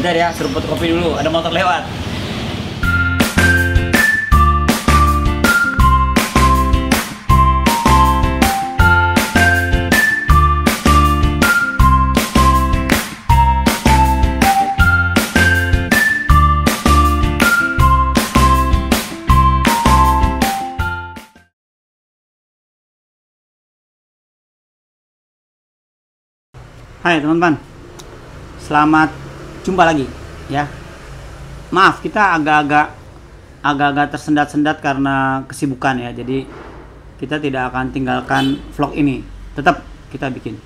Bentar ya, seruput kopi dulu, ada motor lewat. Hai teman-teman, selamat jumpa lagi ya. Maaf kita agak-agak tersendat-sendat karena kesibukan ya. Jadi kita tidak akan tinggalkan vlog ini, tetap kita bikin.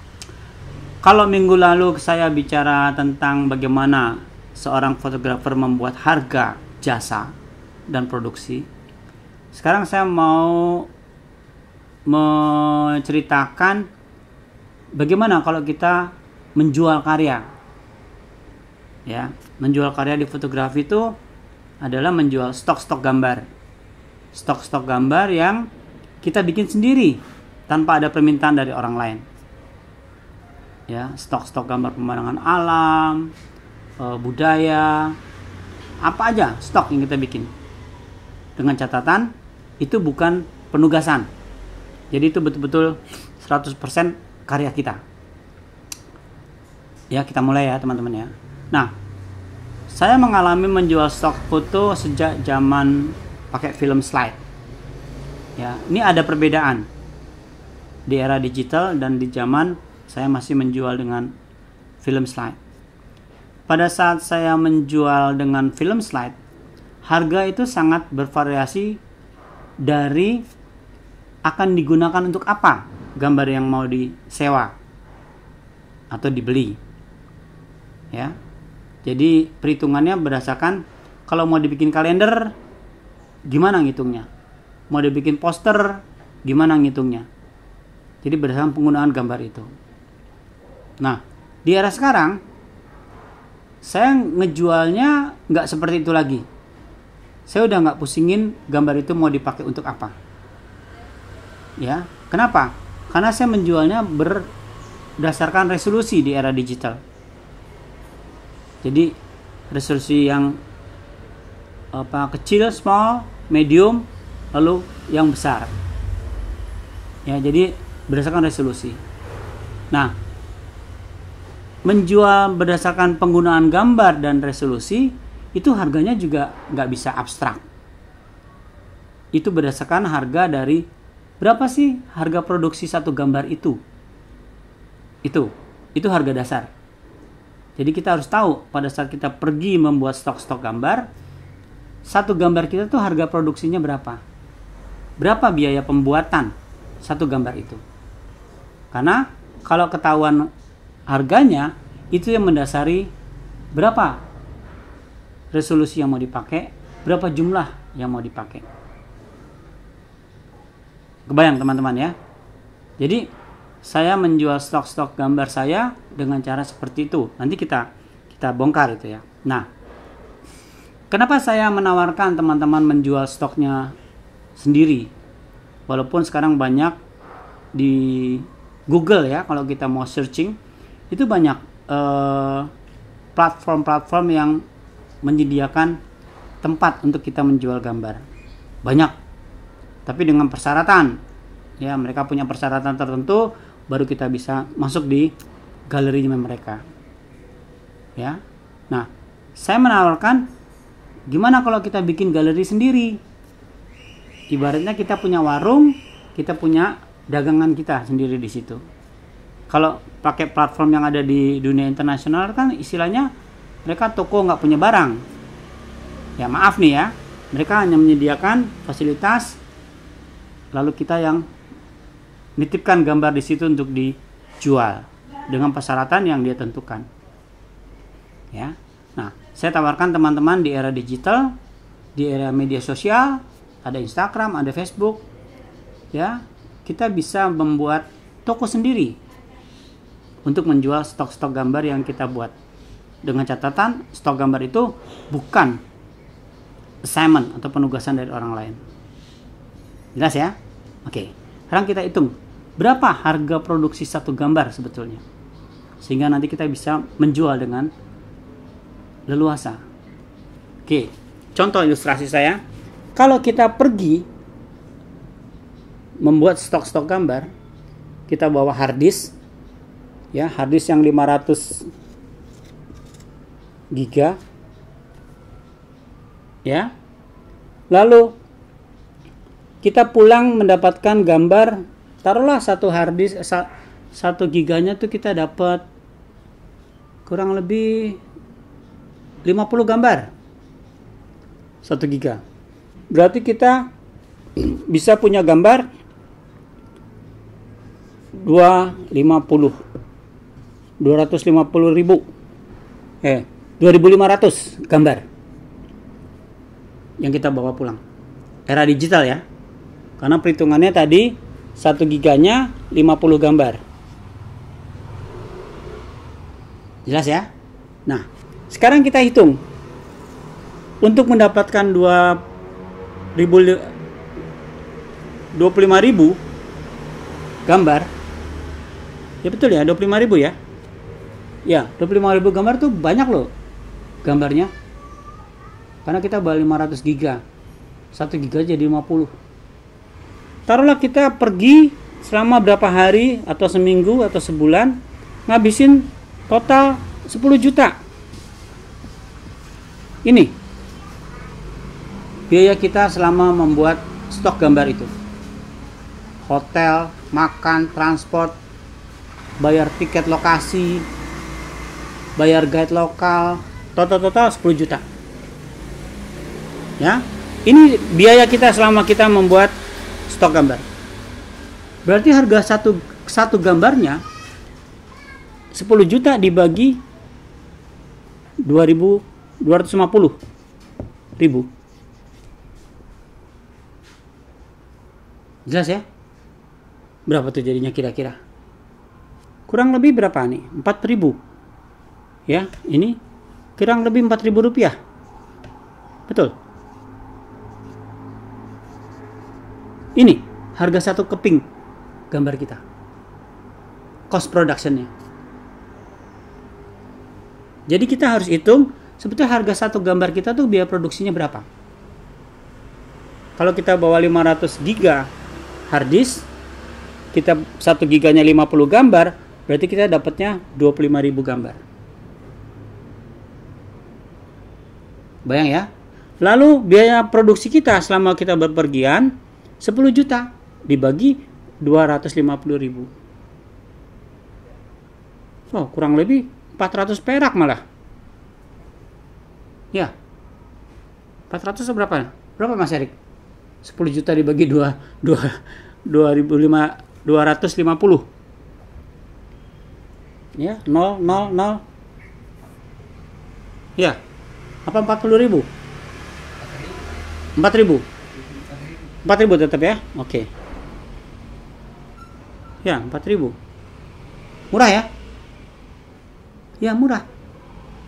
Kalau minggu lalu saya bicara tentang bagaimana seorang fotografer membuat harga, jasa, dan produksi, sekarang saya mau menceritakan bagaimana kalau kita menjual karya. Ya, menjual karya di fotografi itu adalah menjual stok-stok gambar. Stok-stok gambar yang kita bikin sendiri tanpa ada permintaan dari orang lain. Ya, stok-stok gambar pemandangan alam, budaya, apa aja stok yang kita bikin. Dengan catatan itu bukan penugasan. Jadi itu betul-betul 100% karya kita. Ya, kita mulai ya teman-teman ya. Nah, saya mengalami menjual stok foto sejak zaman pakai film slide. Ya, ini ada perbedaan di era digital dan di zaman saya masih menjual dengan film slide. Pada saat saya menjual dengan film slide, harga itu sangat bervariasi dari akan digunakan untuk apa gambar yang mau disewa atau dibeli. Ya, jadi perhitungannya berdasarkan kalau mau dibikin kalender, gimana ngitungnya? Mau dibikin poster, gimana ngitungnya? Jadi berdasarkan penggunaan gambar itu. Nah, di era sekarang, saya ngejualnya nggak seperti itu lagi. Saya udah nggak pusingin gambar itu mau dipakai untuk apa. Ya, kenapa? Karena saya menjualnya berdasarkan resolusi di era digital. Jadi resolusi yang kecil, small, medium, lalu yang besar. Ya, jadi berdasarkan resolusi. Nah, menjual berdasarkan penggunaan gambar dan resolusi itu harganya juga nggak bisa abstrak. Itu berdasarkan harga dari berapa sih harga produksi satu gambar itu. Itu harga dasar. Jadi kita harus tahu pada saat kita pergi membuat stok-stok gambar, satu gambar kita tuh harga produksinya berapa? Berapa biaya pembuatan satu gambar itu? Karena kalau ketahuan harganya, itu yang mendasari berapa resolusi yang mau dipakai, berapa jumlah yang mau dipakai. Kebayang teman-teman ya? Jadi saya menjual stok-stok gambar saya dengan cara seperti itu. Nanti kita bongkar itu ya. Nah, kenapa saya menawarkan teman-teman menjual stoknya sendiri? Walaupun sekarang banyak di Google ya, kalau kita mau searching, itu banyak platform-platform yang menyediakan tempat untuk kita menjual gambar. Banyak. Tapi dengan persyaratan. Ya, mereka punya persyaratan tertentu baru kita bisa masuk di galerinya mereka. Ya. Nah, saya menawarkan gimana kalau kita bikin galeri sendiri? Ibaratnya kita punya warung, kita punya dagangan kita sendiri di situ. Kalau pakai platform yang ada di dunia internasional kan istilahnya mereka toko nggak punya barang. Ya, maaf nih ya. Mereka hanya menyediakan fasilitas lalu kita yang nitipkan gambar di situ untuk dijual dengan persyaratan yang dia tentukan. Ya. Nah, saya tawarkan teman-teman di era digital, di era media sosial, ada Instagram, ada Facebook. Ya, kita bisa membuat toko sendiri untuk menjual stok-stok gambar yang kita buat. Dengan catatan, stok gambar itu bukan assignment atau penugasan dari orang lain. Jelas ya? Oke. Sekarang kita hitung berapa harga produksi satu gambar sebetulnya, sehingga nanti kita bisa menjual dengan leluasa. Oke, contoh ilustrasi saya. Kalau kita pergi membuat stok-stok gambar, kita bawa hard disk, ya, hard disk yang 500 giga, ya. Lalu kita pulang mendapatkan gambar, taruhlah satu hard disk 1 giganya tuh kita dapat kurang lebih 50 gambar 1 giga. Berarti kita bisa punya gambar 2.500 gambar yang kita bawa pulang. Era digital ya. Karena perhitungannya tadi 1 giganya 50 gambar. Jelas ya? Nah, sekarang kita hitung. Untuk mendapatkan 25.000 gambar. Ya betul ya, 25.000 ya. Ya, 25.000 gambar tuh banyak loh gambarnya. Karena kita bawa 500 giga. 1 giga jadi 50. Taruhlah kita pergi selama berapa hari atau seminggu atau sebulan, ngabisin total 10 juta. Ini biaya kita selama membuat stok gambar itu. Hotel, makan, transport, bayar tiket lokasi, bayar guide lokal, total 10 juta. Ya, ini biaya kita selama kita membuat stok gambar. Berarti harga satu gambarnya 10 juta dibagi 250.000. Jelas ya? Berapa tuh jadinya kira-kira? Kurang lebih berapa nih? 4.000. Ya, ini kurang lebih 4.000 rupiah. Betul. Ini harga 1 keping gambar kita. Cost productionnya. Jadi kita harus hitung sebetulnya harga 1 gambar kita tuh biaya produksinya berapa. Kalau kita bawa 500 giga hard disk, kita 1 giganya 50 gambar, berarti kita dapatnya 25.000 gambar. Bayang ya. Lalu biaya produksi kita selama kita berpergian 10 juta dibagi 250.000. Oh, kurang lebih 400 perak malah. Ya. 400 berapa? Berapa Mas Erik? 10 juta dibagi 250. Ya, 0. Ya. Apa 40.000? 4.000. 4.000 tetap ya? Oke. Ya, 4.000. Murah ya? Ya, murah.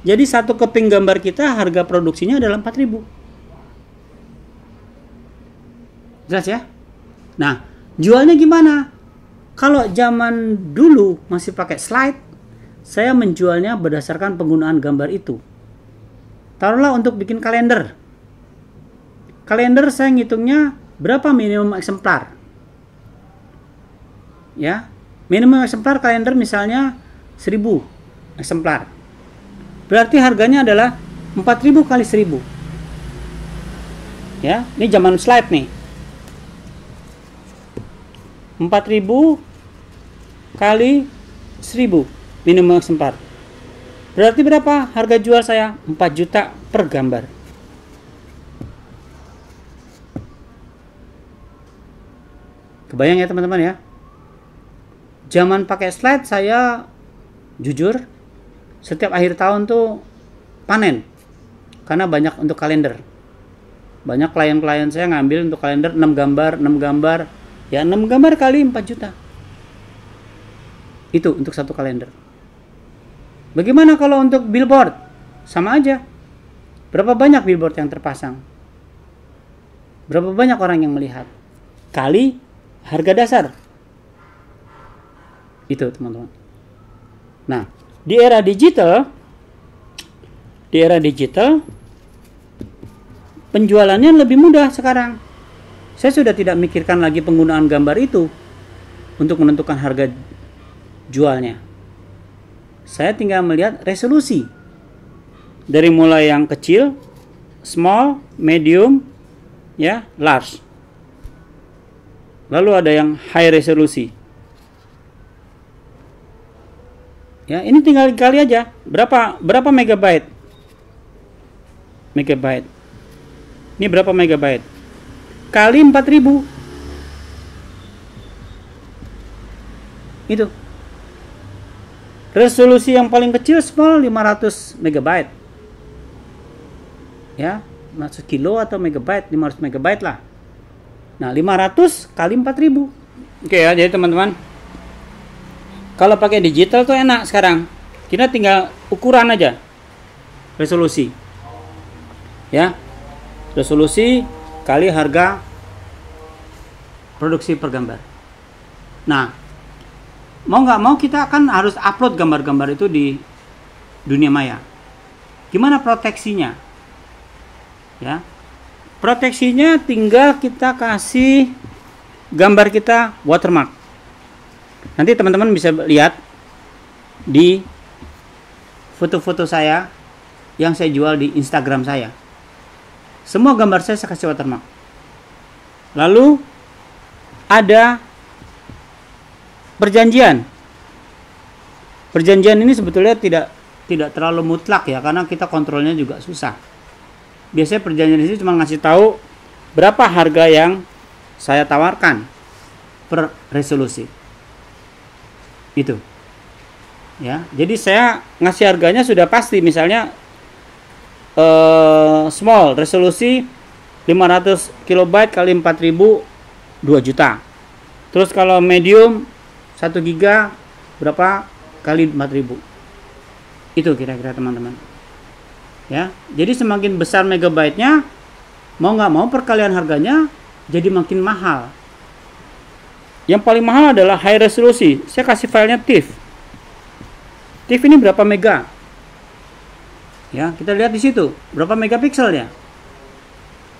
Jadi 1 keping gambar kita harga produksinya adalah 4.000. Jelas ya? Nah, jualnya gimana? Kalau zaman dulu masih pakai slide, saya menjualnya berdasarkan penggunaan gambar itu. Taruhlah untuk bikin kalender. Kalender saya ngitungnya berapa minimum eksemplar. Ya, minimum eksemplar kalender misalnya 1.000 eksemplar. Berarti harganya adalah 4.000 kali 1.000. Ya, ini zaman slide nih. 4.000 kali 1.000 minimum eksemplar. Berarti berapa harga jual saya? 4 juta per gambar. Kebayang ya teman-teman ya. Zaman pakai slide saya jujur setiap akhir tahun tuh panen. Karena banyak untuk kalender. Banyak klien-klien saya ngambil untuk kalender 6 gambar. Ya 6 gambar kali 4 juta. Itu untuk satu kalender. Bagaimana kalau untuk billboard? Sama aja. Berapa banyak billboard yang terpasang? Berapa banyak orang yang melihat? Kali harga dasar. Itu teman-teman. Nah, di era digital di era digital penjualannya lebih mudah sekarang. Saya sudah tidak mikirkan lagi penggunaan gambar itu untuk menentukan harga jualnya. Saya tinggal melihat resolusi. Dari mulai yang kecil, small, medium, ya, large. Lalu ada yang high resolusi. Ya, ini tinggal dikali aja. Berapa megabyte? Megabyte. Ini berapa megabyte? Kali 4000. Itu. Resolusi yang paling kecil small 500 megabyte. Ya, maksud kilo atau megabyte, 500 megabyte lah. Nah, 500 kali 4000. Oke ya, jadi teman-teman, kalau pakai digital tuh enak sekarang. Kita tinggal ukuran aja. Resolusi. Ya. Resolusi kali harga produksi per gambar. Nah, mau nggak mau kita akan harus upload gambar-gambar itu di dunia maya. Gimana proteksinya? Ya. Proteksinya tinggal kita kasih gambar kita watermark. Nanti teman-teman bisa lihat di foto-foto saya yang saya jual di Instagram saya. Semua gambar saya kasih watermark. Lalu ada perjanjian. Perjanjian ini sebetulnya tidak terlalu mutlak ya, karena kita kontrolnya juga susah. Biasanya perjanjian ini cuma ngasih tahu berapa harga yang saya tawarkan per resolusi. Itu. Ya, jadi saya ngasih harganya sudah pasti, misalnya small resolusi 500 kilobyte kali 4000 2 juta. Terus kalau medium 1 giga berapa kali 4000. Itu kira-kira teman-teman. Ya, jadi semakin besar megabyte-nya, mau nggak mau perkalian harganya jadi makin mahal. Yang paling mahal adalah high resolusi. Saya kasih filenya TIFF. TIFF ini berapa mega? Ya, kita lihat di situ berapa megapikselnya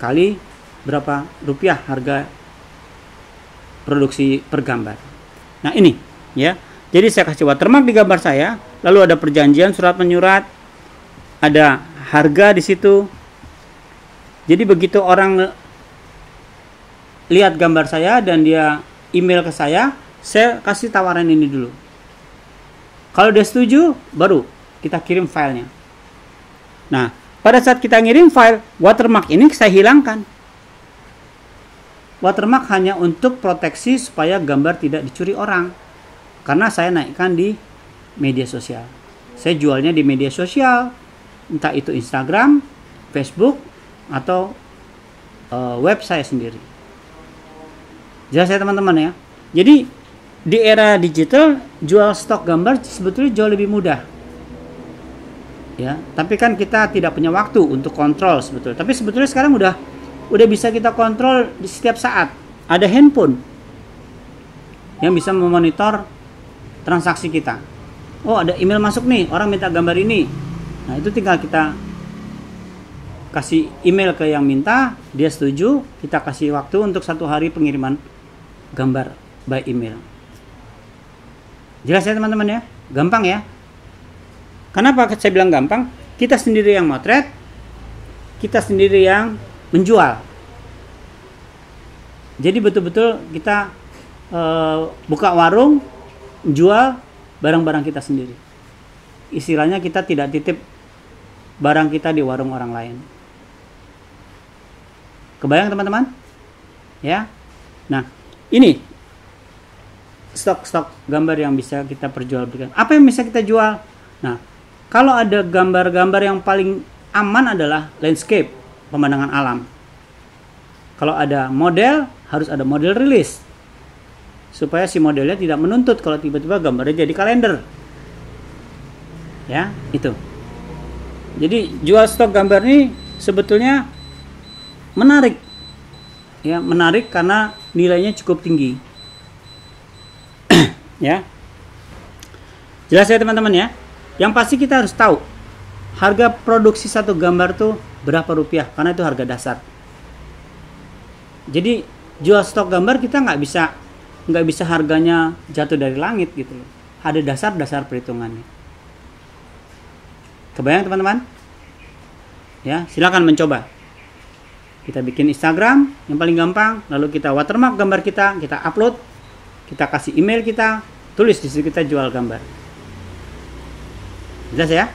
kali berapa rupiah harga produksi per gambar. Nah ini, ya. Jadi saya kasih watermark di gambar saya, lalu ada perjanjian surat menyurat, ada harga di situ. Jadi begitu orang lihat gambar saya dan dia email ke saya kasih tawaran ini dulu. Kalau dia setuju, baru kita kirim filenya. Nah, pada saat kita ngirim file, watermark ini saya hilangkan. Watermark hanya untuk proteksi supaya gambar tidak dicuri orang. Karena saya naikkan di media sosial. Saya jualnya di media sosial, entah itu Instagram, Facebook, atau web saya sendiri. Jelas ya teman-teman ya. Jadi di era digital jual stok gambar sebetulnya jauh lebih mudah. Ya, tapi kan kita tidak punya waktu untuk kontrol sebetulnya. Tapi sebetulnya sekarang udah bisa kita kontrol di setiap saat. Ada handphone yang bisa memonitor transaksi kita. Oh, ada email masuk nih, orang minta gambar ini. Nah, itu tinggal kita kasih email ke yang minta, dia setuju, kita kasih waktu untuk 1 hari pengiriman gambar by email. Jelas ya teman-teman ya? Gampang ya? Kenapa saya bilang gampang? Kita sendiri yang motret, kita sendiri yang menjual. Jadi betul-betul kita buka warung, jual barang-barang kita sendiri. Istilahnya kita tidak titip barang kita di warung orang lain. Kebayang teman-teman? Ya. Nah, ini stok-stok gambar yang bisa kita perjualbelikan. Apa yang bisa kita jual? Nah, kalau ada gambar-gambar yang paling aman adalah landscape, pemandangan alam. Kalau ada model, harus ada model rilis. Supaya si modelnya tidak menuntut kalau tiba-tiba gambarnya jadi kalender. Ya, itu. Jadi jual stok gambar ini sebetulnya menarik. Ya, menarik karena nilainya cukup tinggi. Ya. Jelas ya teman-teman ya. Yang pasti kita harus tahu harga produksi satu gambar tuh berapa rupiah, karena itu harga dasar. Jadi jual stok gambar kita nggak bisa harganya jatuh dari langit gitu loh. Ada dasar perhitungannya. Kebayang teman-teman? Ya, silakan mencoba. Kita bikin Instagram yang paling gampang, lalu kita watermark gambar kita upload, kita kasih email kita, tulis di situ kita jual gambar. Jelas ya?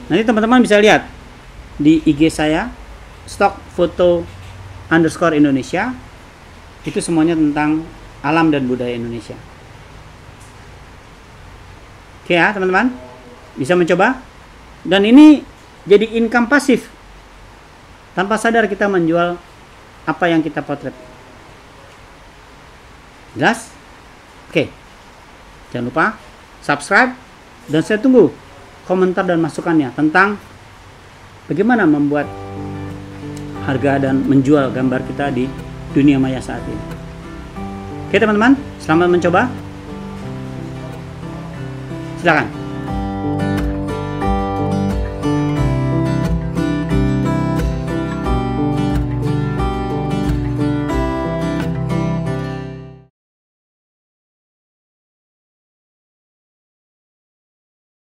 Nanti teman-teman bisa lihat di IG saya stockfoto_Indonesia, itu semuanya tentang alam dan budaya Indonesia. Oke ya teman-teman, bisa mencoba. Dan ini jadi income pasif. Tanpa sadar kita menjual apa yang kita potret. Jelas? Oke. Jangan lupa subscribe, dan saya tunggu komentar dan masukannya tentang bagaimana membuat harga dan menjual gambar kita di dunia maya saat ini. Oke teman-teman, selamat mencoba. Silakan.